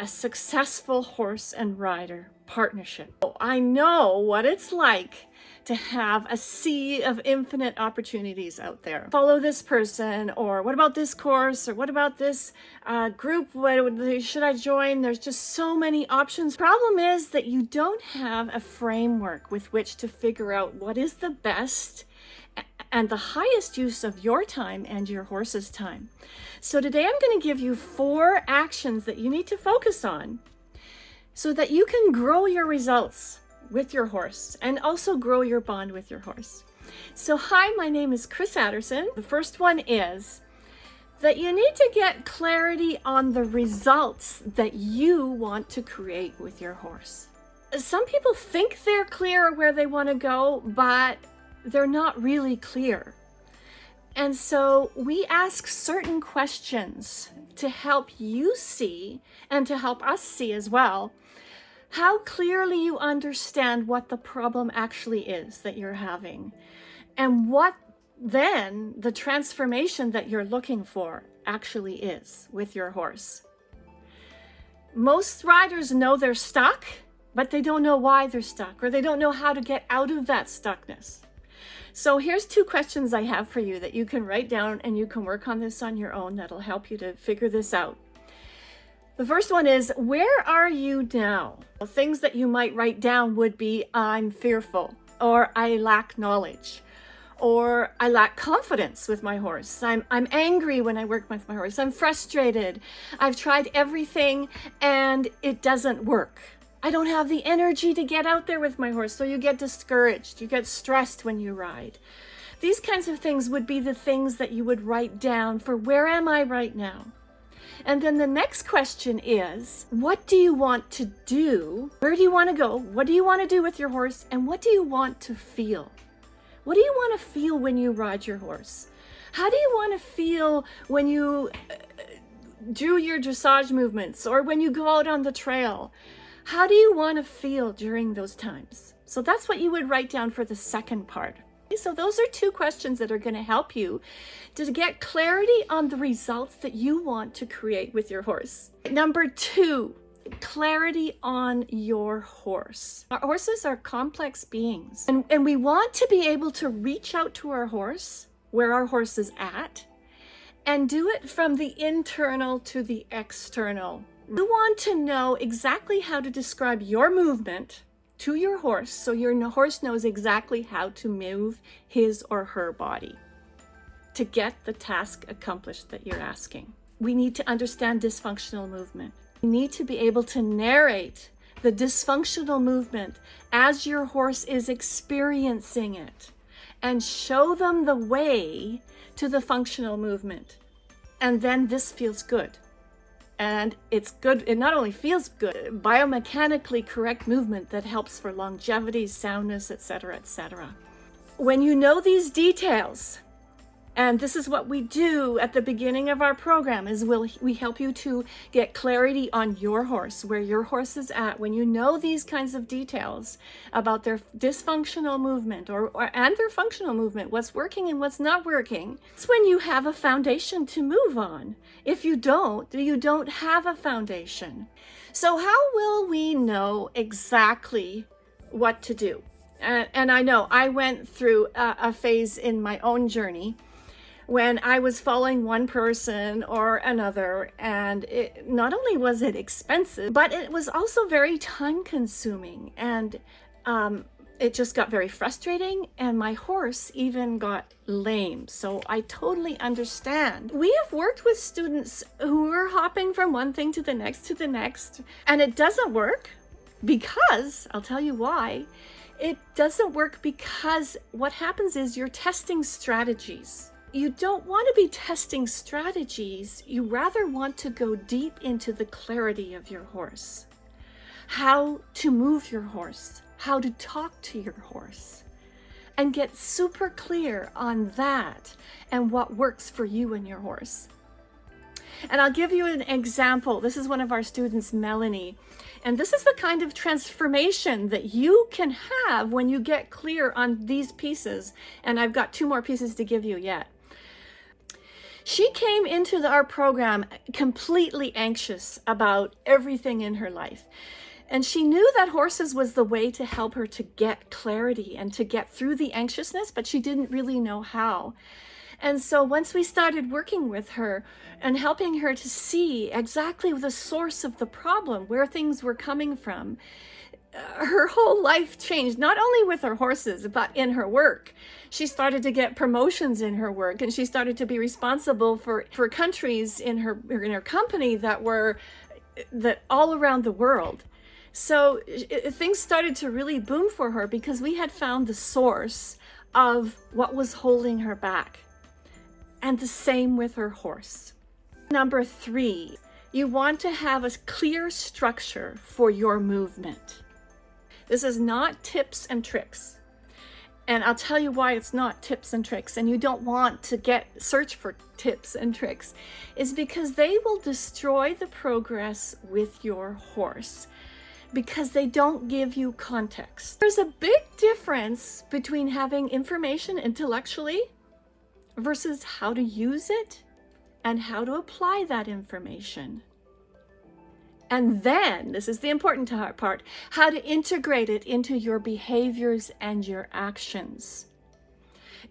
a successful horse and rider partnership. I know what it's like to have a sea of infinite opportunities out there. Follow this person, or what about this course, or what about this group, should I join? There's just so many options. Problem is that you don't have a framework with which to figure out what is the best and the highest use of your time and your horse's time. So today I'm going to give you 4 actions that you need to focus on so that you can grow your results with your horse and also grow your bond with your horse. So hi, my name is Chris Adderson. The first one is that you need to get clarity on the results that you want to create with your horse. Some people think they're clear where they want to go, but they're not really clear. And so we ask certain questions to help you see, and to help us see as well, how clearly you understand what the problem actually is that you're having, and what then the transformation that you're looking for actually is with your horse. Most riders know they're stuck, but they don't know why they're stuck, or they don't know how to get out of that stuckness. So here's 2 questions I have for you that you can write down, and you can work on this on your own. That'll help you to figure this out. The first one is, where are you now? Things that you might write down would be, I'm fearful, or I lack knowledge, or I lack confidence with my horse. I'm angry when I work with my horse. I'm frustrated. I've tried everything and it doesn't work. I don't have the energy to get out there with my horse. So you get discouraged. You get stressed when you ride. These kinds of things would be the things that you would write down for where am I right now? And then the next question is, what do you want to do? Where do you want to go? What do you want to do with your horse? And what do you want to feel? What do you want to feel when you ride your horse? How do you want to feel when you do your dressage movements, or when you go out on the trail? How do you want to feel during those times? So that's what you would write down for the second part. So those are 2 questions that are going to help you to get clarity on the results that you want to create with your horse. Number 2, clarity on your horse. Our horses are complex beings, and we want to be able to reach out to our horse, where our horse is at, and do it from the internal to the external. You want to know exactly how to describe your movement to your horse, so your horse knows exactly how to move his or her body to get the task accomplished that you're asking. We need to understand dysfunctional movement. You need to be able to narrate the dysfunctional movement as your horse is experiencing it, and show them the way to the functional movement. And then this feels good. And it's good. It not only feels good, biomechanically correct movement that helps for longevity, soundness, etc., etc. When you know these details, and this is what we do at the beginning of our program, is we help you to get clarity on your horse, where your horse is at. When you know these kinds of details about their dysfunctional movement and their functional movement, what's working and what's not working, it's when you have a foundation to move on. If you don't have a foundation. So how will we know exactly what to do? And I know I went through a phase in my own journey when I was following one person or another, and not only was it expensive, but it was also very time consuming, and it just got very frustrating, and my horse even got lame. So I totally understand. We have worked with students who are hopping from one thing to the next, and it doesn't work because, I'll tell you why, it doesn't work because what happens is you're testing strategies. You don't want to be testing strategies. You rather want to go deep into the clarity of your horse. How to move your horse, how to talk to your horse, and get super clear on that and what works for you and your horse. And I'll give you an example. This is one of our students, Melanie. And this is the kind of transformation that you can have when you get clear on these pieces. And I've got 2 more pieces to give you yet. She came into our program completely anxious about everything in her life. And she knew that horses was the way to help her to get clarity and to get through the anxiousness, but she didn't really know how. And so once we started working with her and helping her to see exactly the source of the problem, where things were coming from, her whole life changed, not only with her horses, but in her work. She started to get promotions in her work, and she started to be responsible for countries in her company that all around the world. So things started to really boom for her because we had found the source of what was holding her back. And the same with her horse. Number 3, you want to have a clear structure for your movement. This is not tips and tricks. And I'll tell you why it's not tips and tricks, and you don't want to search for tips and tricks, is because they will destroy the progress with your horse, because they don't give you context. There's a big difference between having information intellectually versus how to use it and how to apply that information. And then, this is the important part, how to integrate it into your behaviors and your actions.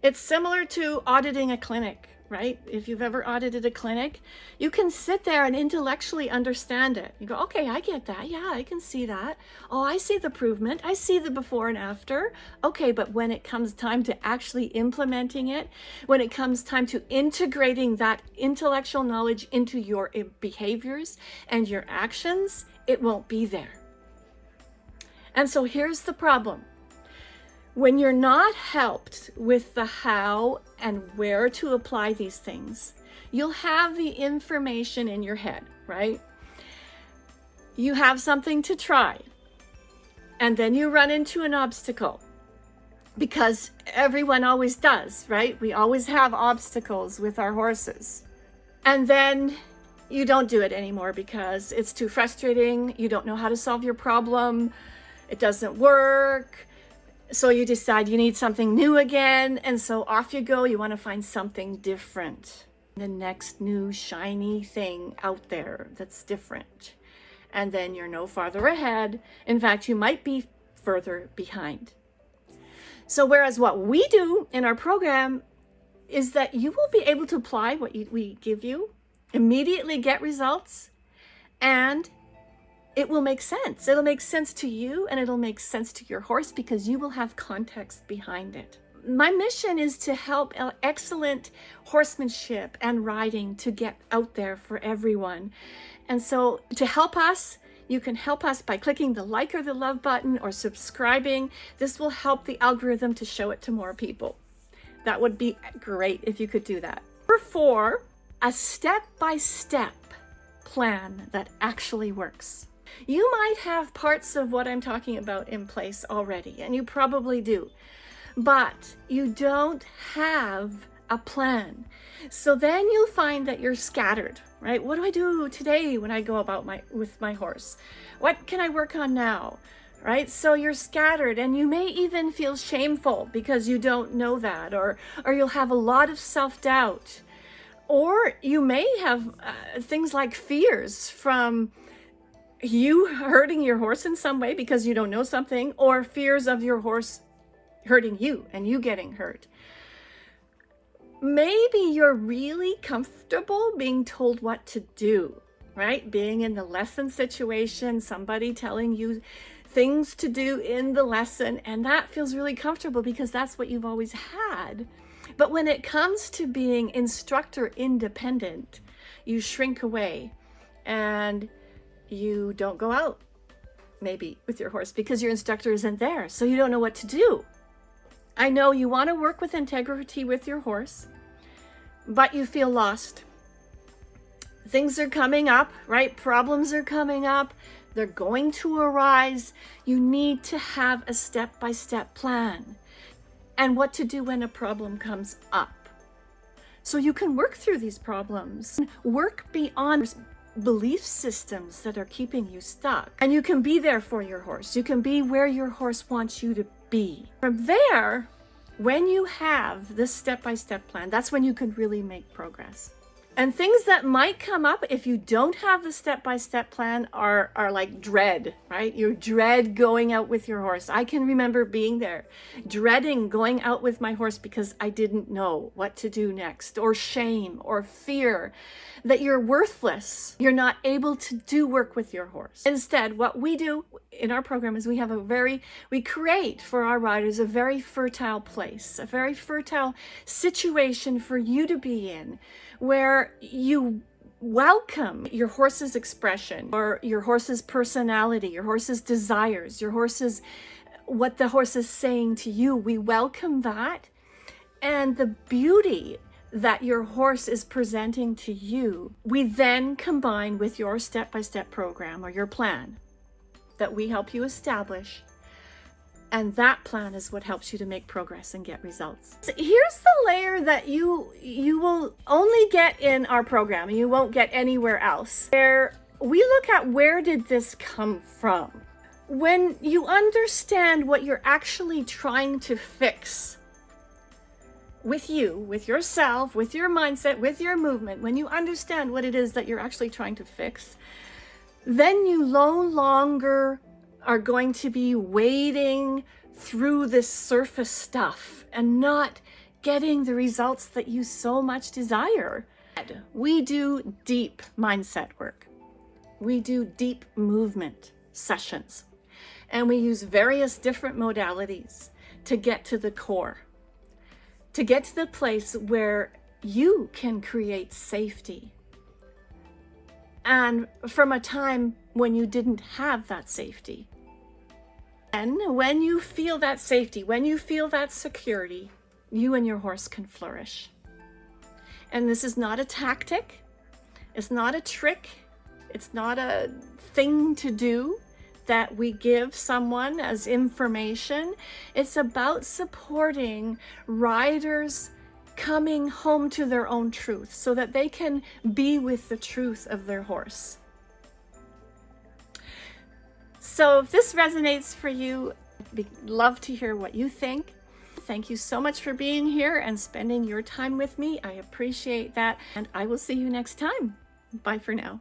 It's similar to auditing a clinic, right? If you've ever audited a clinic, you can sit there and intellectually understand it. You go, okay, I get that. Yeah, I can see that. Oh, I see the improvement. I see the before and after. Okay, but when it comes time to actually implementing it, when it comes time to integrating that intellectual knowledge into your behaviors and your actions, it won't be there. And so here's the problem. When you're not helped with the how and where to apply these things, you'll have the information in your head, right? You have something to try, and then you run into an obstacle, because everyone always does, right? We always have obstacles with our horses. And then you don't do it anymore because it's too frustrating. You don't know how to solve your problem. It doesn't work. So you decide you need something new again, and so off you go. You want to find something different, the next new shiny thing out there that's different. And then you're no farther ahead. In fact, you might be further behind. So whereas what we do in our program is that you will be able to apply what we give you, immediately get results, and it will make sense. It'll make sense to you, and it'll make sense to your horse because you will have context behind it. My mission is to help excellent horsemanship and riding to get out there for everyone. And so to help us, you can help us by clicking the like or the love button or subscribing. This will help the algorithm to show it to more people. That would be great if you could do that. Number 4, a step-by-step plan that actually works. You might have parts of what I'm talking about in place already, and you probably do, but you don't have a plan. So then you'll find that you're scattered, right? What do I do today when I go about with my horse? What can I work on now? Right? So you're scattered, and you may even feel shameful because you don't know that, or you'll have a lot of self-doubt, or you may have things like fears from you hurting your horse in some way because you don't know something, or fears of your horse hurting you and you getting hurt. Maybe you're really comfortable being told what to do, right? Being in the lesson situation, somebody telling you things to do in the lesson, and that feels really comfortable because that's what you've always had. But when it comes to being instructor independent, you shrink away and you don't go out maybe with your horse because your instructor isn't there, so you don't know what to do. I know you want to work with integrity with your horse, but you feel lost. Things are coming up, right? Problems are coming up. They're going to arise. You need to have a step-by-step plan and what to do when a problem comes up, so you can work through these problems, work beyond belief systems that are keeping you stuck, and you can be there for your horse. You can be where your horse wants you to be. From there, when you have this step-by-step plan, that's when you can really make progress. And things that might come up if you don't have the step-by-step plan are like dread, right? You dread going out with your horse. I can remember being there, dreading going out with my horse because I didn't know what to do next, or shame or fear that you're worthless. You're not able to do work with your horse. Instead, what we do in our program is we create for our riders a very fertile place, a very fertile situation for you to be in, where you welcome your horse's expression, or your horse's personality, your horse's desires, what the horse is saying to you. We welcome that, and the beauty that your horse is presenting to you, we then combine with your step-by-step program or your plan that we help you establish. And that plan is what helps you to make progress and get results. So here's the layer that you will only get in our program, and you won't get anywhere else, where we look at where did this come from. When you understand what you're actually trying to fix with you, with yourself, with your mindset, with your movement, when you understand what it is that you're actually trying to fix, then you no longer are going to be wading through this surface stuff and not getting the results that you so much desire. We do deep mindset work. We do deep movement sessions, and we use various different modalities to get to the core, to get to the place where you can create safety. And from a time when you didn't have that safety. And when you feel that safety, when you feel that security, you and your horse can flourish. And this is not a tactic. It's not a trick. It's not a thing to do that we give someone as information. It's about supporting riders coming home to their own truth so that they can be with the truth of their horse. So if this resonates for you, I'd love to hear what you think. Thank you so much for being here and spending your time with me. I appreciate that, and I will see you next time. Bye for now.